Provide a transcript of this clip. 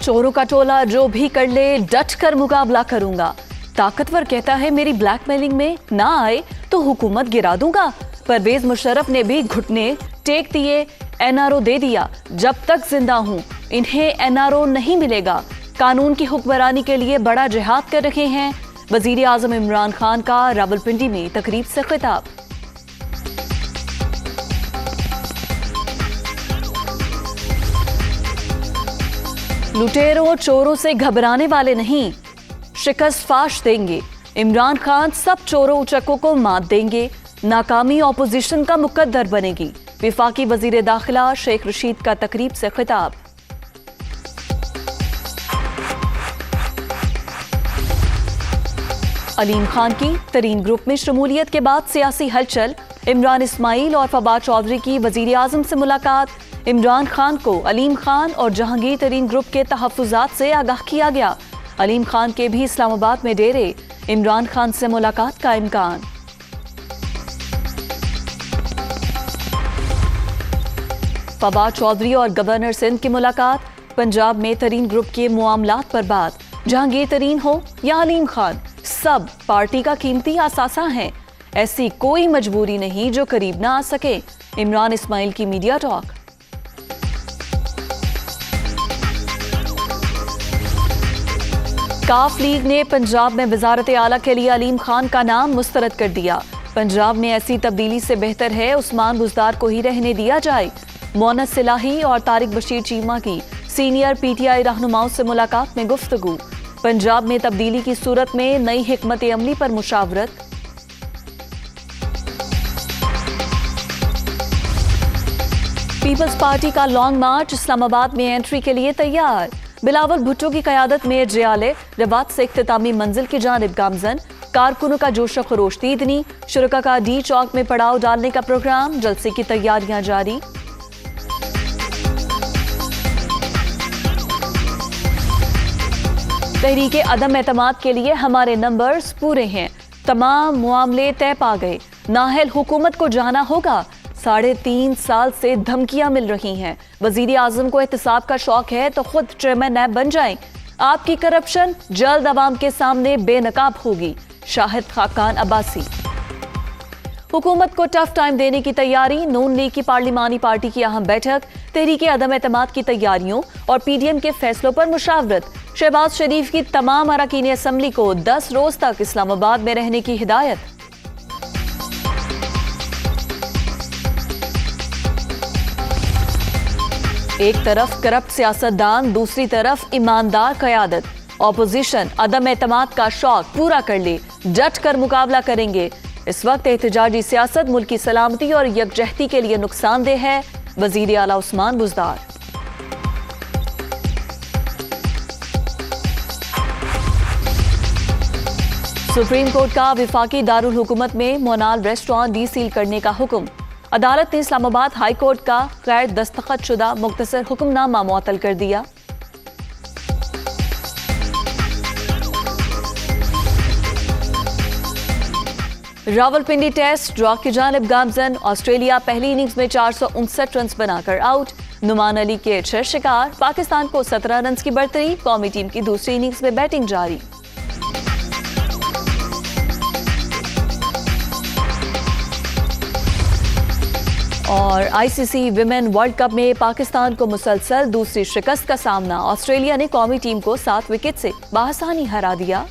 चोरों का टोला जो भी कर ले डट कर मुकाबला करूंगा। ताकतवर कहता है मेरी ब्लैकमेलिंग में ना आए तो हुकूमत गिरा दूंगा। परवेज मुशर्रफ ने भी घुटने टेक दिए, एनआरओ दे दिया। जब तक जिंदा हूं इन्हें एनआरओ नहीं मिलेगा। कानून की हुक्मरानी के लिए बड़ा जिहाद कर रहे हैं। वजीर आजम इमरान खान का रावलपिंडी में तकरीब से खिताब। लुटेरों चोरों से घबराने वाले नहीं, शिकस्त फाश देंगे। इमरान खान सब चोरों उचक्कों को मात देंगे। नाकामी ऑपोजिशन का मुकद्दर बनेगी। विफाकी वजीर दाखिला शेख रशीद का तकरीब से खिताब। अलीम खान की तरीन ग्रुप में शमूलियत के बाद सियासी हलचल। इमरान इस्माइल और फवाद चौधरी की वजीर आजम से मुलाकात। इमरान खान को अलीम खान और जहांगीर तरीन ग्रुप के तहफ्फुजात से आगाह किया गया। अलीम खान के भी इस्लामाबाद में डेरे। इमरान खान से मुलाकात का इम्कान। फवाद चौधरी और गवर्नर सिंध की मुलाकात। पंजाब में तरीन ग्रुप के मामलात पर बात। जहांगीर तरीन हो या अलीम खान, सब पार्टी का कीमती असासा हैं। ऐसी कोई मजबूरी नहीं जो करीब ना आ सके। इमरान इस्माइल की मीडिया टॉक। काफ लीग ने पंजाब में वजारत आला के लिए अलीम खान का नाम मुस्तरद कर दिया। पंजाब में ऐसी तब्दीली से बेहतर है उस्मान बुज़दार को ही रहने दिया जाए। मोनस सिलाही और तारिक बशीर चीमा की सीनियर पीटीआई रहनुमाओं से मुलाकात में गुफ्तगू। पंजाब में तब्दीली की सूरत में नई हिकमत अमली पर मुशावरत। पीपल्स पार्टी का लॉन्ग मार्च इस्लामाबाद में एंट्री के लिए तैयार। बिलावल भुट्टो की क़यादत में जियाले रवात से इख्तितामी मंजिल की जानिब गामजन। कारकुनों का जोश खरोश तीदनी। शुरका का डी चौक में पड़ाव डालने का प्रोग्राम। जलसे की तैयारियां जारी। तहरीके अदम एतमाद के लिए हमारे नंबर्स पूरे हैं। तमाम मामले तय पा गए। नाहल हुकूमत को जाना होगा। 3.5 साल से धमकियां मिल रही हैं। वजीर आजम को एहतसाब का शौक है तो खुद चेयरमैन नैब बन जाएं। आपकी करप्शन जल्द अवाम के सामने बेनकाब होगी। शाहिद खाकान अब्बासी। हुकूमत को टफ टाइम देने की तैयारी। नून लीग की पार्लिमानी पार्टी की अहम बैठक। तहरीके अदम एतमाद की तैयारियों और पीडीएम के फैसलों पर मुशावरत। शहबाज शरीफ की तमाम अरकान असम्बली को 10 रोज तक इस्लामाबाद में रहने की हिदायत। एक तरफ करप्ट सियासतदान, दूसरी तरफ ईमानदार क़यादत। ऑपोजिशन अदम एतमाद का शौक पूरा कर ले, डट कर मुकाबला करेंगे। इस वक्त एहतजाजी सियासत मुल्क की सलामती और यकजहती के लिए नुकसानदेह है। वजीर आला उस्मान बुज़दार। सुप्रीम कोर्ट का विफाकी दारुल हुकूमत में मोनाल रेस्टोरेंट डीसील करने का हुक्म। अदालत ने इस्लामाबाद हाई कोर्ट का गैर दस्तखत शुदा मुख्तसर हुक्मनामा मुअत्तल कर दिया। रावलपिंडी टेस्ट ड्रॉ की जानिब गामजन। ऑस्ट्रेलिया पहली इनिंग्स में 459 रन बनाकर आउट। नुमान अली के 6 शिकार। पाकिस्तान को 17 रन की बढ़तरी। कौमी टीम की दूसरी इनिंग्स में बैटिंग जारी। और आईसीसी विमेन वर्ल्ड कप में पाकिस्तान को मुसलसल दूसरी शिकस्त का सामना। ऑस्ट्रेलिया ने कौमी टीम को 7 विकेट से बासानी हरा दिया।